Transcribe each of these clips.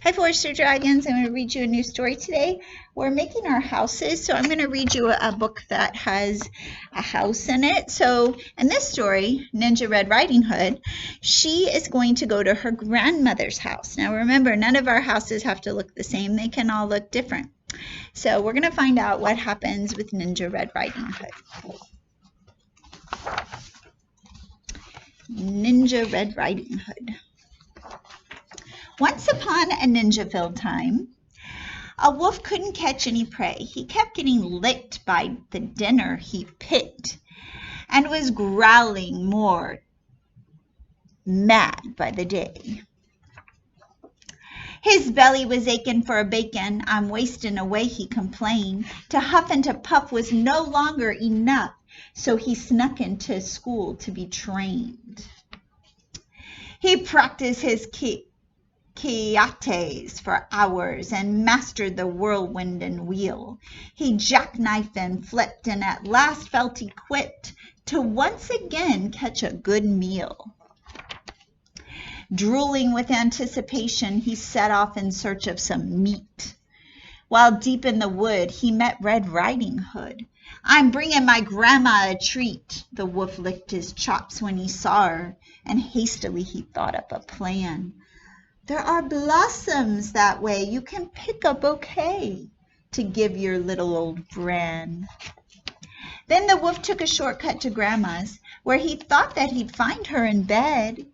Hi, Forester Dragons. I'm going to read you a new story today. We're making our houses, so I'm going to read you a book that has a house in it. So in this story, Ninja Red Riding Hood, she is going to go to her grandmother's house. Now remember, none of our houses have to look the same. They can all look different. So we're going to find out what happens with Ninja Red Riding Hood. Ninja Red Riding Hood. Once upon a Ninjaville time, a wolf couldn't catch any prey. He kept getting licked by the dinner he picked and was growling more mad by the day. His belly was aching for a bacon. I'm wasting away, he complained. To huff and to puff was no longer enough, so he snuck into school to be trained. He practiced his Kiates for hours and mastered the whirlwind and wheel. He jackknifed and flipped and at last felt equipped to once again catch a good meal. Drooling with anticipation, he set off in search of some meat. While deep in the wood, he met Red Riding Hood. I'm bringing my grandma a treat. The wolf licked his chops when he saw her, and hastily he thought up a plan. There are blossoms that way. You can pick a bouquet to give your little old Gran. Then the wolf took a shortcut to Grandma's, where he thought that he'd find her in bed.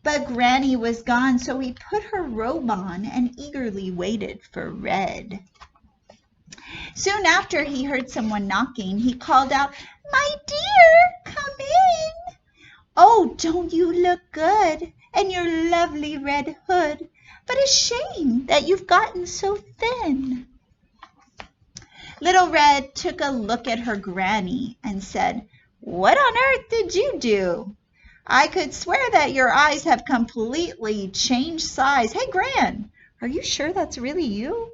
But Granny was gone, so he put her robe on and eagerly waited for Red. Soon after he heard someone knocking. He called out, "My dear, come in. Oh, don't you look good? And your lovely red hood, but a shame that you've gotten so thin." Little Red took a look at her granny and said, "What on earth did you do? I could swear that your eyes have completely changed size. Hey, Gran, are you sure that's really you?"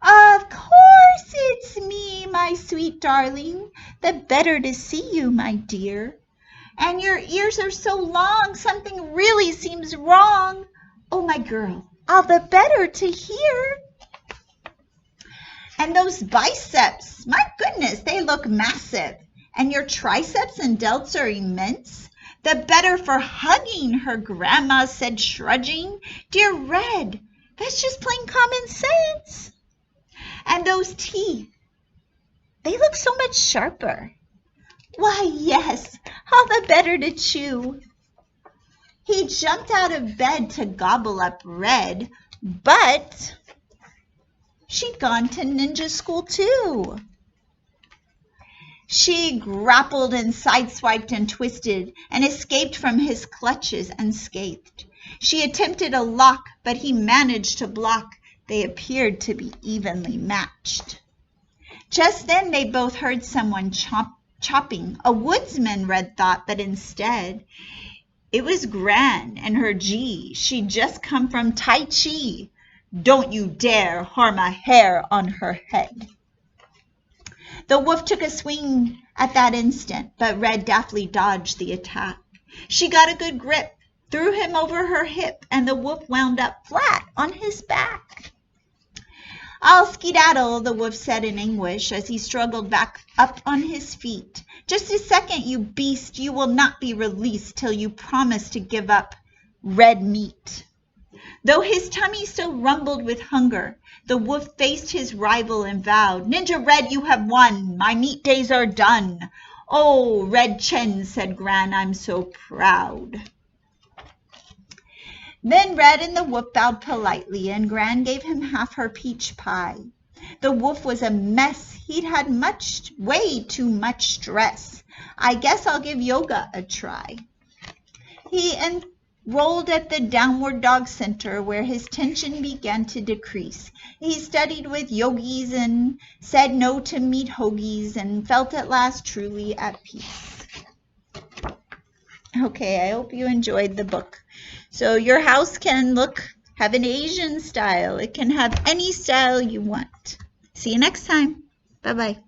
"Of course it's me, my sweet darling. The better to see you, my dear. And your ears are so long, something really seems wrong. Oh, my girl, all the better to hear. And those biceps, my goodness, they look massive. And your triceps and delts are immense. The better for hugging," her grandma said, trudging. "Dear Red, that's just plain common sense. And those teeth, they look so much sharper. Why, yes, all the better to chew." He jumped out of bed to gobble up Red, but she'd gone to ninja school too. She grappled and sideswiped and twisted and escaped from his clutches unscathed. She attempted a lock, but he managed to block. They appeared to be evenly matched. Just then they both heard someone chopping. A woodsman, Red thought, but instead it was Gran and her G. She'd just come from Tai Chi. Don't you dare harm a hair on her head. The wolf took a swing at that instant, but Red deftly dodged the attack. She got a good grip, threw him over her hip, and the wolf wound up flat on his back. "I'll skedaddle," the wolf said in anguish as he struggled back up on his feet. "Just a second, you beast. You will not be released till you promise to give up red meat." Though his tummy still rumbled with hunger, the wolf faced his rival and vowed, "Ninja Red, you have won. My meat days are done." "Oh, Red Chen," said Gran, "I'm so proud." Then Red and the wolf bowed politely, and Gran gave him half her peach pie. The wolf was a mess. He'd had way too much stress. "I guess I'll give yoga a try." He enrolled at the Downward Dog Center, where his tension began to decrease. He studied with yogis and said no to meat hoagies and felt at last truly at peace. Okay, I hope you enjoyed the book. So your house can have an Asian style. It can have any style you want. See you next time. Bye-bye.